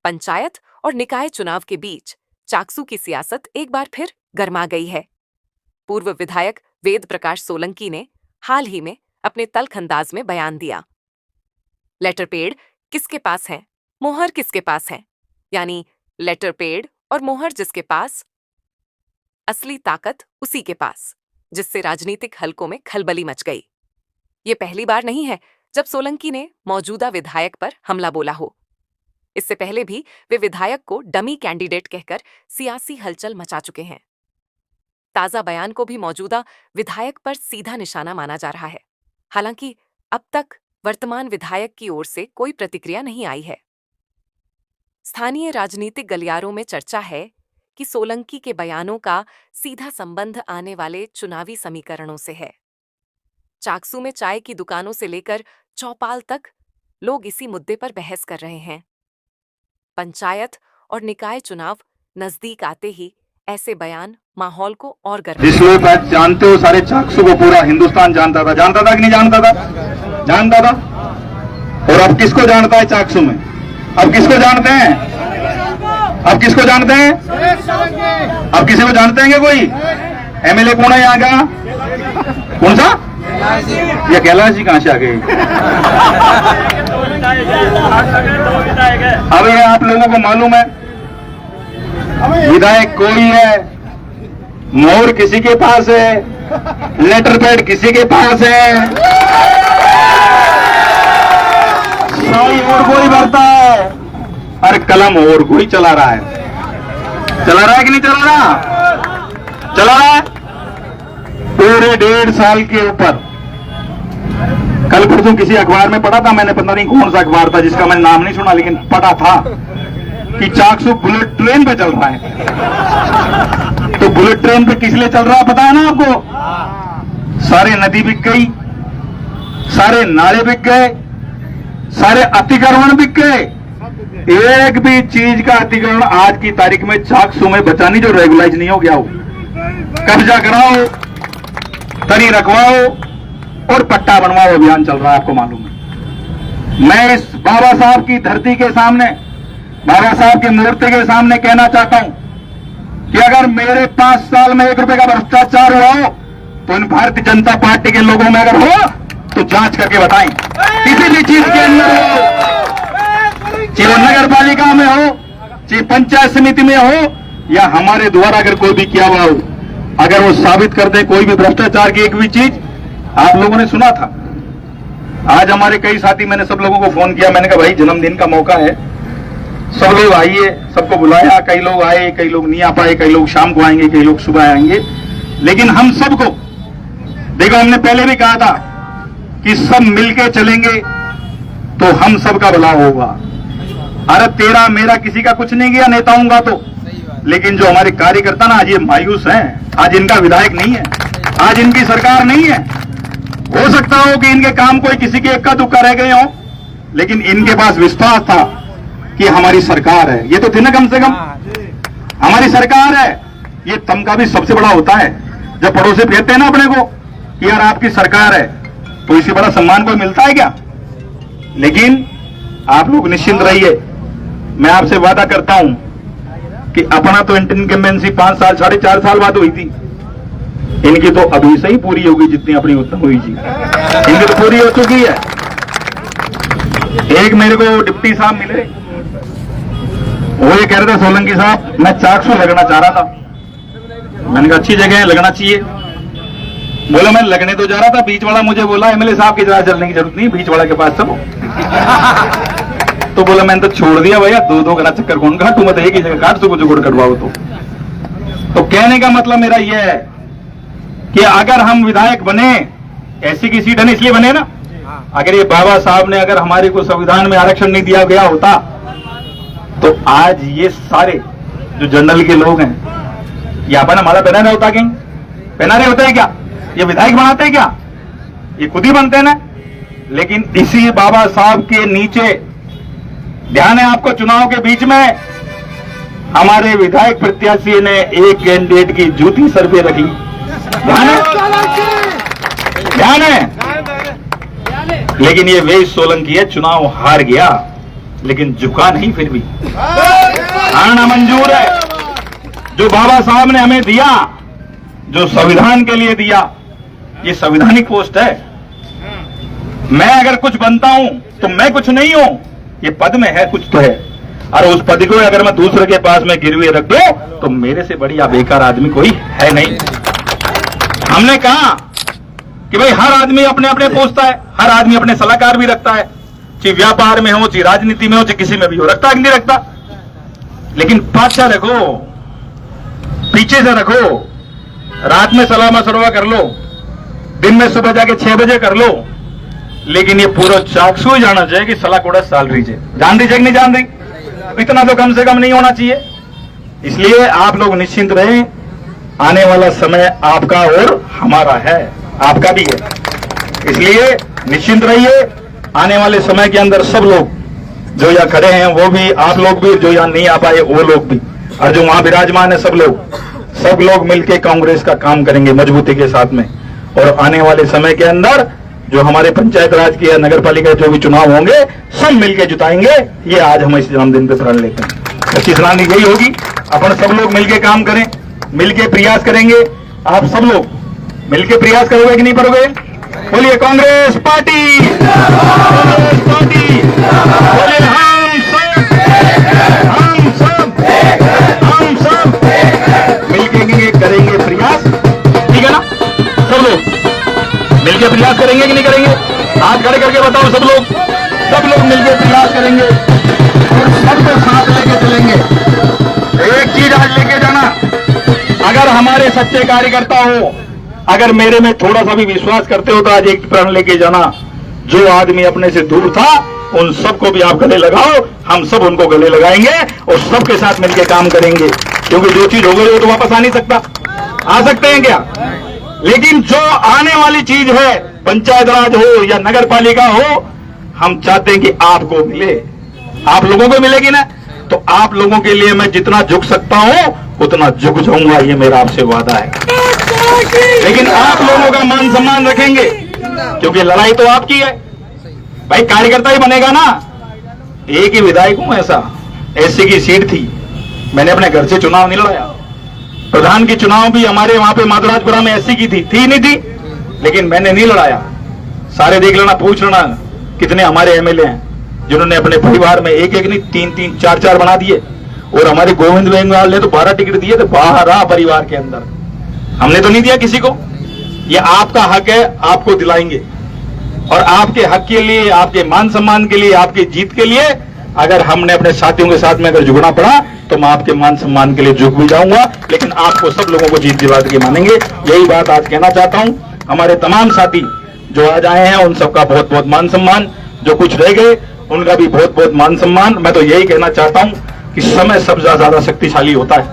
पंचायत और निकाय चुनाव के बीच चाकसू की सियासत एक बार फिर गर्मा गई है। पूर्व विधायक वेद प्रकाश सोलंकी ने हाल ही में अपने तल्ख अंदाज में बयान दिया, लेटर पेड किसके पास है, मोहर किसके पास है। यानी लेटर पेड और मोहर जिसके पास, असली ताकत उसी के पास, जिससे राजनीतिक हलकों में खलबली मच गई। ये पहली बार नहीं है जब सोलंकी ने मौजूदा विधायक पर हमला बोला हो। इससे पहले भी वे विधायक को डमी कैंडिडेट कहकर सियासी हलचल मचा चुके हैं। ताजा बयान को भी मौजूदा विधायक पर सीधा निशाना माना जा रहा है। हालांकि अब तक वर्तमान विधायक की ओर से कोई प्रतिक्रिया नहीं आई है। स्थानीय राजनीतिक गलियारों में चर्चा है कि सोलंकी के बयानों का सीधा संबंध आने वाले चुनावी समीकरणों से है। चाकसू में चाय की दुकानों से लेकर चौपाल तक लोग इसी मुद्दे पर बहस कर रहे हैं। पंचायत और निकाय चुनाव नजदीक आते ही ऐसे बयान माहौल को और गर्म। जिस लोग आज जानते हो, सारे चाकसू को पूरा हिंदुस्तान जानता था कि नहीं जानता था? जानता था। और अब किसको जानता है चाकसू में? अब किसको जानते हैं? अब किसको जानते हैं? अब किसी को जानते हैं क्या? कोई एमएलए कौन है यहाँ का? कौन सा? ये कैलाश जी कहां से आ गए? अब ये आप लोगों को मालूम है, विधायक कोई है, मोहर किसी के पास है, लेटर पैड किसी के पास है, शाही और कोई भरता है, और कलम और कोई चला रहा है। चला रहा है कि नहीं चला रहा? चला रहा है। पूरे 1.5 साल के ऊपर कल परसों किसी अखबार में पढ़ा था मैंने, पता नहीं कौन सा अखबार था जिसका मैंने नाम नहीं सुना, लेकिन पढ़ा था कि चाकसू बुलेट ट्रेन पे चल रहा है। तो बुलेट ट्रेन पे किस लिए चल रहा है पता है ना आपको? सारे नदी बिक गई, सारे नाले बिक गए, सारे अतिक्रमण बिक गए। एक भी चीज का अतिक्रमण आज की तारीख में चाकसू में बचा नहीं जो रेगुलाइज नहीं हो गया हो। कब्जा कराओ, तरी रखवाओ और पट्टा बनवाओ अभियान चल रहा है, आपको मालूम है। मैं इस बाबा साहब की धरती के सामने, बाबा साहब की मूर्ति के सामने कहना चाहता हूं कि अगर मेरे 5 साल में 1 रुपए का भ्रष्टाचार हुआ हो तो इन भारतीय जनता पार्टी के लोगों में अगर हो तो जांच करके बताएं। किसी भी चीज के अंदर हो, चाहे वो नगर पालिका में हो, चाहे पंचायत समिति में हो, या हमारे द्वारा अगर कोई भी किया हुआ हो, अगर वो साबित कर दे कोई भी भ्रष्टाचार की एक भी चीज। आप लोगों ने सुना था आज हमारे कई साथी, मैंने सब लोगों को फोन किया, मैंने कहा भाई जन्मदिन का मौका है, सब लोग आइए, सबको बुलाया। कई लोग आए, कई लोग नहीं आ पाए, कई लोग शाम को आएंगे, कई लोग सुबह आएंगे, लेकिन हम सबको देखो, हमने पहले भी कहा था कि सब मिलके चलेंगे तो हम सबका भला होगा। अरे तेरा मेरा किसी का कुछ नहीं गया, नेताओं का तो, लेकिन जो हमारे कार्यकर्ता ना आज ये मायूस हैं, आज इनका विधायक नहीं है, आज इनकी सरकार नहीं है। हो सकता हो कि इनके काम कोई किसी के इक्का दुक्का रह गए हो, लेकिन इनके पास विश्वास था कि हमारी सरकार है। ये तो थी ना, कम से कम हमारी सरकार है। ये तमगा भी सबसे बड़ा होता है जब पड़ोसी कहते हैं ना अपने को कि यार आपकी सरकार है, तो इससे बड़ा सम्मान कोई मिलता है क्या? लेकिन आप लोग निश्चिंत रहिए, मैं आपसे वादा करता हूं कि अपना तो इंकम्बेंसी 5 साल 4.5 साल बाद हुई थी, इनकी तो अभी से ही पूरी होगी, जितनी अपनी उतना हुई थी, इनकी तो पूरी हो चुकी है। एक मेरे को डिप्टी साहब मिले, वो ये कह रहे थे सोलंकी साहब मैं चाकसू लगना चाह रहा था। मैंने कहा अच्छी जगह है, लगना चाहिए। बोला मैं लगने तो जा रहा था, बीच वाला मुझे बोला एमएलए साहब की जगह चलने की जरूरत नहीं, बीच वाला के पास चलो। तो बोला मैंने तो छोड़ दिया भैया, 2-2 घना चक्कर कौन काटू, मैं तो एक ही जगह काट सको जुगड़ कटवाओ। तो कहने का मतलब मेरा यह है कि अगर हम विधायक बने, ऐसी की सीट है इसलिए बने ना, अगर ये बाबा साहब ने अगर हमारे को संविधान में आरक्षण नहीं दिया गया होता तो आज ये सारे जो जनरल के लोग हैं, ये अपन हमारा पहना रहे होता, कहीं पहना रहे होते हैं क्या? ये विधायक बनाते हैं क्या? ये खुद ही बनते हैं ना। लेकिन इसी बाबा साहब के नीचे, ध्यान है आपको, चुनाव के बीच में हमारे विधायक प्रत्याशी ने एक कैंडिडेट की जूती सर पे रखी। ध्यान है? ध्यान है? लेकिन ये वेद सोलंकी है, चुनाव हार गया। लेकिन झुका नहीं फिर भी। आना मंजूर है। जो बाबा साहब ने हमें दिया, जो संविधान के लिए दिया, ये संवैधानिक पोस्ट है। मैं अगर कुछ बनता हूं तो मैं कुछ नहीं हूं, ये पद में है कुछ तो है। और उस पद को अगर मैं दूसरे के पास में गिरवी रख दूं तो मेरे से बढ़िया बेकार आदमी कोई है नहीं। हमने कहा कि भाई हर आदमी अपने अपने पूछता है, हर आदमी अपने सलाहकार भी रखता है, चाहे व्यापार में हो, चाहे राजनीति में हो, चाहे किसी में भी हो, रखता है कि नहीं रखता। लेकिन पाछा रखो, पीछे से रखो, रात में सलाह मशवरा कर लो, दिन में सुबह जाके 6 बजे कर लो, लेकिन ये पूरा चाकसू ही जाना चाहिए कि सलाह कोड़ा साल रही है। जान रही है कि नहीं जान रही? इतना तो कम से कम नहीं होना चाहिए। इसलिए आप लोग निश्चिंत रहें, आने वाला समय आपका और हमारा है, आपका भी है। इसलिए निश्चिंत रहिए। आने वाले समय के अंदर सब लोग जो यहाँ खड़े हैं, वो भी, आप लोग भी, जो यहाँ नहीं आ पाए वो लोग भी, और जो वहां विराजमान है सब लोग मिलकर कांग्रेस का काम करेंगे मजबूती के साथ में। और आने वाले समय के अंदर जो हमारे पंचायत राज की या नगर पालिका जो भी चुनाव होंगे, सब मिलकर जुटाएंगे। ये आज हम इस जन्मदिन पे प्रण लेते हैं। अच्छी सलाह यही होगी, अपन सब लोग मिलकर काम करें, मिलकर प्रयास करेंगे। आप सब लोग मिलकर प्रयास करोगे कि नहीं करोगे? बोलिए कांग्रेस पार्टी, कांग्रेस पार्टी, बोलिए हम सब मिलकर करेंगे प्रयास, ठीक है ना? सब लोग मिलकर प्रयास करेंगे कि नहीं करेंगे? हाथ खड़े करके बताओ। सब लोग मिलकर प्रयास करेंगे और सबको साथ लेके चलेंगे। एक चीज आज लेके जाना, अगर हमारे सच्चे कार्यकर्ता हो, अगर मेरे में थोड़ा सा भी विश्वास करते हो तो आज एक प्रण लेके जाना, जो आदमी अपने से दूर था उन सबको भी आप गले लगाओ, हम सब उनको गले लगाएंगे और सबके साथ मिलकर काम करेंगे। क्योंकि जो चीज हो गई वो तो वापस आ नहीं सकता। आ सकते हैं क्या? लेकिन जो आने वाली चीज है, पंचायत राज हो या नगर पालिका हो, हम चाहते हैं कि आपको मिले, आप लोगों को मिलेगी ना। तो आप लोगों के लिए मैं जितना झुक सकता हूं उतना झुक जाऊंगा, ये मेरा आपसे वादा है। लेकिन आप लोगों का मान सम्मान रखेंगे, क्योंकि लड़ाई तो आपकी है भाई। कार्यकर्ता ही बनेगा ना। एक ही विधायक हूं, ऐसा एससी की सीट थी, मैंने अपने घर से चुनाव नहीं लड़ाया। प्रधान की चुनाव भी हमारे वहां पे माधुराजपुरा में एससी की थी नहीं थी, लेकिन मैंने नहीं लड़ाया। सारे देख लेना, पूछ लेना कितने हमारे एमएलए हैं जिन्होंने अपने परिवार में एक नहीं 3-3, 4-4 बना दिए। और हमारे गोविंद बेंगाल ने तो 12 टिकट दिए थे 12 परिवार के अंदर। हमने तो नहीं दिया किसी को। ये आपका हक है, आपको दिलाएंगे। और आपके हक के लिए, आपके मान सम्मान के लिए, आपकी जीत के लिए अगर हमने अपने साथियों के साथ में अगर झुकना पड़ा तो मैं आपके मान सम्मान के लिए झुक भी जाऊंगा, लेकिन आपको सब लोगों को जीत दिला के मानेंगे। यही बात आज कहना चाहता हूं। हमारे तमाम साथी जो आज आए हैं उन सबका बहुत बहुत मान सम्मान, जो कुछ रह गए उनका भी बहुत बहुत मान सम्मान। मैं तो यही कहना चाहता हूं कि समय सबसे ज्यादा शक्तिशाली होता है,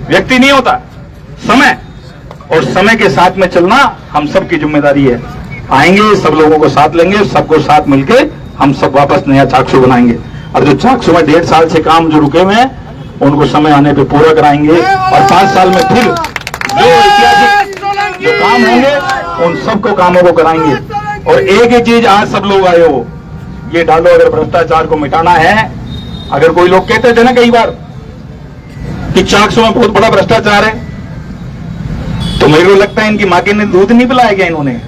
व्यक्ति नहीं होता, समय। और समय के साथ में चलना हम सबकी जिम्मेदारी है। आएंगे, सब लोगों को साथ लेंगे, सबको साथ मिलकर हम सब वापस नया चाकसू बनाएंगे। और जो चाकसू में 1.5 साल से काम जो रुके हुए हैं उनको समय आने पे पूरा कराएंगे। और 5 साल में फिर जो ऐतिहासिक जो काम होंगे उन सबको कामों को कराएंगे। और एक ही चीज आज सब लोग आए हो, ये डालो, अगर भ्रष्टाचार को मिटाना है। अगर कोई लोग कहते थे ना कई बार कि चाकसू में बहुत बड़ा भ्रष्टाचार है, तो मेरे को लगता है इनकी मां के ने दूध नहीं पिलाया गया इन्होंने।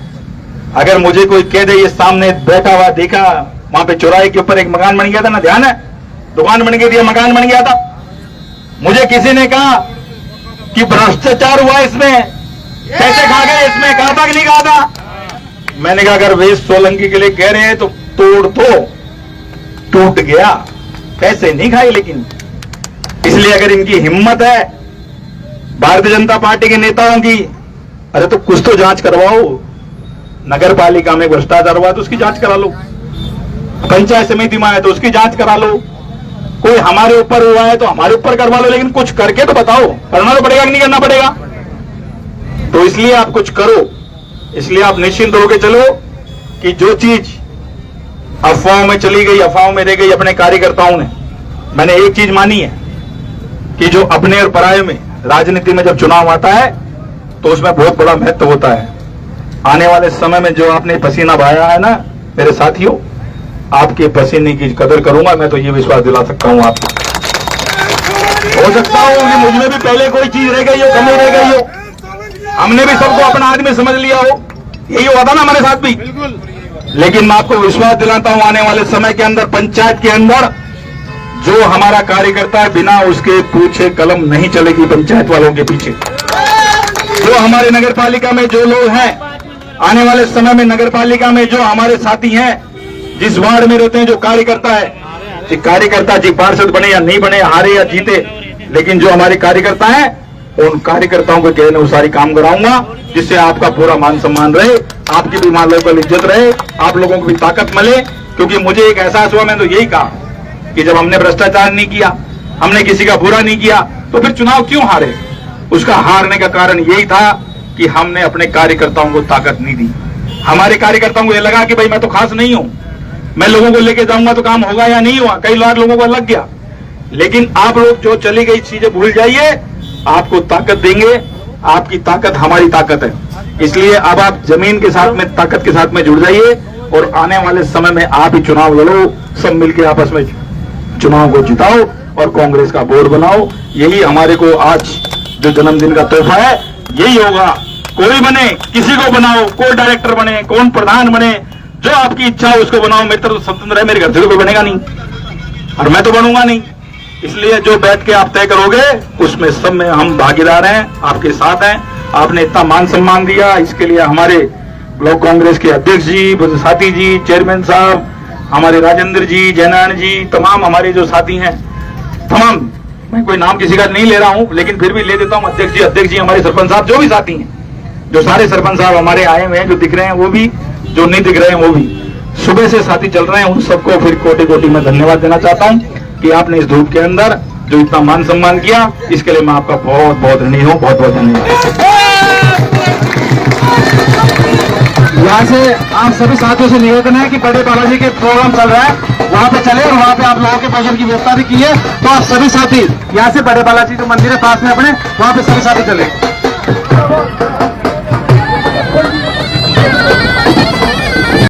अगर मुझे कोई कह दे, ये सामने बैठा हुआ देखा, वहां पे चौराहे के ऊपर एक मकान बन गया था ना, ध्यान है, दुकान बन गई थी, मकान बन गया था। मुझे किसी ने कहा कि भ्रष्टाचार हुआ इसमें, पैसे खा गए इसमें, कहा था कि नहीं कहा था? मैंने कहा अगर वे सोलंकी के लिए कह रहे हैं तो तोड़ तो टूट गया, पैसे नहीं खाए। लेकिन इसलिए अगर इनकी हिम्मत है भारतीय जनता पार्टी के नेताओं की, अरे तो कुछ तो जांच करवाओ। नगर पालिका में भ्रष्टाचार हुआ तो उसकी जांच करा लो, पंचायत समिति में आया तो उसकी जांच करा लो, कोई हमारे ऊपर हुआ है तो हमारे ऊपर करवा लो, लेकिन कुछ करके तो बताओ। करना तो पड़ेगा कि नहीं करना पड़ेगा? तो इसलिए आप कुछ करो। इसलिए आप निश्चिंत होकर चलो कि जो चीज अफवाहों में चली गई, अफवाहों में रह गई अपने कार्यकर्ताओं ने, मैंने एक चीज मानी है कि जो अपने और पराये में राजनीति में जब चुनाव आता है तो उसमें बहुत बड़ा महत्व होता है। आने वाले समय में जो आपने पसीना बहाया है ना मेरे साथियों, आपके पसीने की कदर करूंगा। मैं तो ये विश्वास दिला सकता हूं आपको। हो सकता हो कि मुझ में भी पहले कोई चीज रह गई हो, कमी रह गई हो, हमने भी सबको अपना आदमी समझ लिया हो, यही हुआ था ना हमारे साथ भी। लेकिन मैं आपको विश्वास दिलाता हूं, आने वाले समय के अंदर पंचायत के अंदर जो हमारा कार्यकर्ता है, बिना उसके पूछे कलम नहीं चलेगी पंचायत वालों के पीछे। जो हमारे नगर पालिका में जो लोग हैं, आने वाले समय में नगर पालिका में जो हमारे साथी हैं, जिस वार्ड में रहते हैं, जो कार्यकर्ता है, जी कार्यकर्ता जी पार्षद बने या नहीं बने, हारे या जीते, लेकिन जो हमारे कार्यकर्ता हैं, उन कार्यकर्ताओं को कहने अनुसार काम कराऊंगा, जिससे आपका पूरा मान सम्मान रहे, आपकी भी मान लोकल इज्जत रहे, आप लोगों को भी ताकत मिले। क्योंकि मुझे एक एहसास हुआ, मैं तो यही कहा कि जब हमने भ्रष्टाचार नहीं किया, हमने किसी का बुरा नहीं किया, तो फिर चुनाव क्यों हारे? उसका हारने का कारण यही था कि हमने अपने कार्यकर्ताओं को ताकत नहीं दी। हमारे कार्यकर्ताओं को यह लगा कि भाई मैं तो खास नहीं हूं, मैं लोगों को लेके जाऊंगा तो काम होगा या नहीं हुआ। कई बार लोगों को लग गया। लेकिन आप लोग जो चली गई चीजें भूल जाइए, आपको ताकत देंगे, आपकी ताकत हमारी ताकत है। इसलिए अब आप जमीन के साथ में, ताकत के साथ में जुड़ जाइए और आने वाले समय में आप ही चुनाव लड़ो, सब मिलकर आपस में चुनाव को जिताओ और कांग्रेस का बोर्ड बनाओ। यही हमारे को आज जो जन्मदिन का तोहफा है, यही होगा। कोई बने, किसी को बनाओ, कोई डायरेक्टर बने, कौन प्रधान बने, जो आपकी इच्छा है उसको बनाओ। मेरे तो स्वतंत्र है, मेरे घर से कोई बनेगा नहीं और मैं तो बनूंगा नहीं। इसलिए जो बैठ के आप तय करोगे, उसमें सब में हम भागीदार हैं, आपके साथ हैं। आपने इतना मान सम्मान दिया, इसके लिए हमारे ब्लॉक कांग्रेस के अध्यक्ष जी, साथी जी, चेयरमैन साहब, हमारे राजेंद्र जी, जयनारायण जी, तमाम हमारे जो साथी हैं, तमाम, मैं कोई नाम किसी का नहीं ले रहा हूं, लेकिन फिर भी ले देता हूं। अध्यक्ष जी, हमारे सरपंच साहब, जो भी साथी हैं, जो सारे सरपंच साहब हमारे आए हुए हैं, जो दिख रहे हैं वो भी, जो नहीं दिख रहे हैं वो भी, सुबह से साथी चल रहे हैं, उन सबको फिर कोटि कोटि में धन्यवाद देना चाहता हूं कि आपने इस धूप के अंदर जो इतना मान सम्मान किया, इसके लिए मैं आपका बहुत बहुत ऋणी हूं। बहुत बहुत धन्यवाद। यहाँ से आप सभी साथियों से निवेदन है कि बड़े बालाजी के प्रोग्राम चल रहा है, वहाँ पे चले और वहाँ पे आप लोगों के भोजन की व्यवस्था भी की है। तो आप सभी साथी यहाँ से बड़े बालाजी जो मंदिर है पास में अपने, वहाँ पे सभी साथी चले।